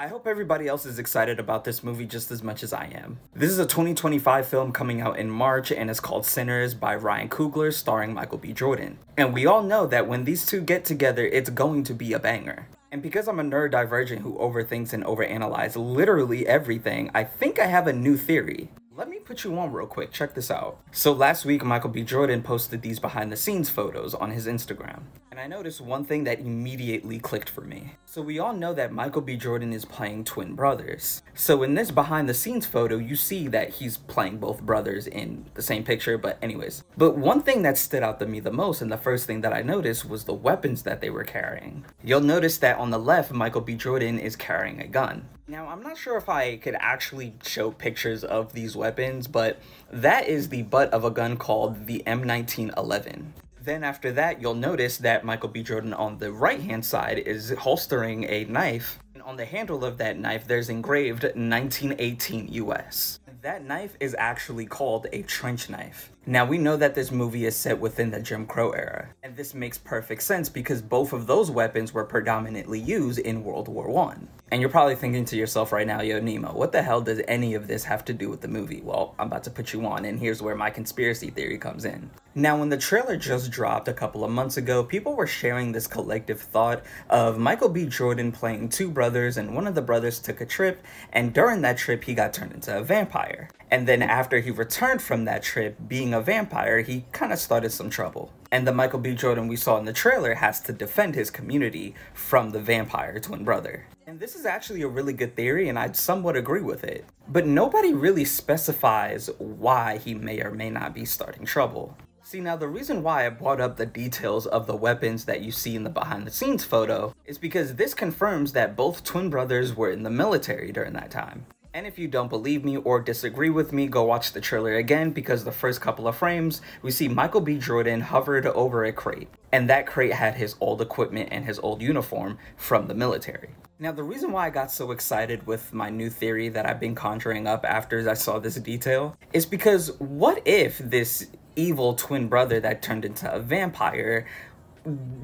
I hope everybody else is excited about this movie just as much as I am. This is a 2025 film coming out in March and it's called Sinners by Ryan Coogler starring Michael B. Jordan. And we all know that when these two get together, it's going to be a banger. And because I'm a neurodivergent who overthinks and overanalyzes literally everything, I think I have a new theory. Let me put you on real quick, check this out. So last week, Michael B. Jordan posted these behind the scenes photos on his Instagram. And I noticed one thing that immediately clicked for me. So we all know that Michael B. Jordan is playing twin brothers. So in this behind the scenes photo, you see that he's playing both brothers in the same picture, but anyways. But one thing that stood out to me the most, and the first thing that I noticed, was the weapons that they were carrying. You'll notice that on the left, Michael B. Jordan is carrying a gun. Now, I'm not sure if I could actually show pictures of these weapons, but that is the butt of a gun called the M1911. Then after that, you'll notice that Michael B. Jordan on the right-hand side is holstering a knife. And on the handle of that knife, there's engraved 1918 US. That knife is actually called a trench knife. Now, we know that this movie is set within the Jim Crow era, and this makes perfect sense because both of those weapons were predominantly used in World War I. And you're probably thinking to yourself right now, yo, Nemo, what the hell does any of this have to do with the movie? Well, I'm about to put you on, and here's where my conspiracy theory comes in. Now, when the trailer just dropped a couple of months ago, people were sharing this collective thought of Michael B. Jordan playing two brothers, and one of the brothers took a trip, and during that trip, he got turned into a vampire. And then after he returned from that trip, being a vampire, he kind of started some trouble. And the Michael B. Jordan we saw in the trailer has to defend his community from the vampire twin brother. And this is actually a really good theory, and I somewhat agree with it. But nobody really specifies why he may or may not be starting trouble. See, now the reason why I brought up the details of the weapons that you see in the behind the scenes photo is because this confirms that both twin brothers were in the military during that time. And if you don't believe me or disagree with me, go watch the trailer again, because the first couple of frames, we see Michael B. Jordan hovered over a crate. And that crate had his old equipment and his old uniform from the military. Now, the reason why I got so excited with my new theory that I've been conjuring up after I saw this detail is because what if this evil twin brother that turned into a vampire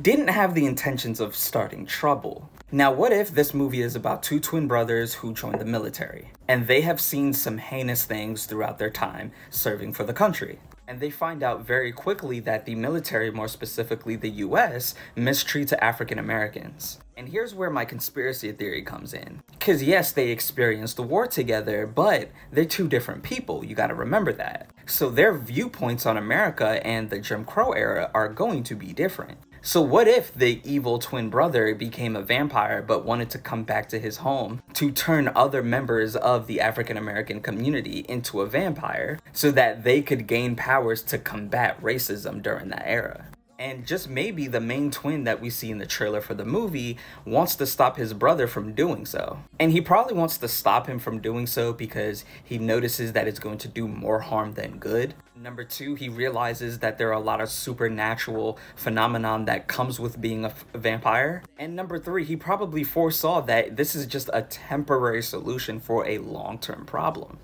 didn't have the intentions of starting trouble? Now, what if this movie is about two twin brothers who joined the military, and they have seen some heinous things throughout their time serving for the country, and they find out very quickly that the military, more specifically the US, mistreats African Americans. And here's where my conspiracy theory comes in. Because yes, they experienced the war together, but they're two different people, you gotta remember that. So their viewpoints on America and the Jim Crow era are going to be different. So what if the evil twin brother became a vampire but wanted to come back to his home to turn other members of the African American community into a vampire so that they could gain powers to combat racism during that era? And just maybe the main twin that we see in the trailer for the movie wants to stop his brother from doing so. And he probably wants to stop him from doing so because he notices that it's going to do more harm than good. Number two, he realizes that there are a lot of supernatural phenomenon that comes with being a vampire. And number three, he probably foresaw that this is just a temporary solution for a long-term problem.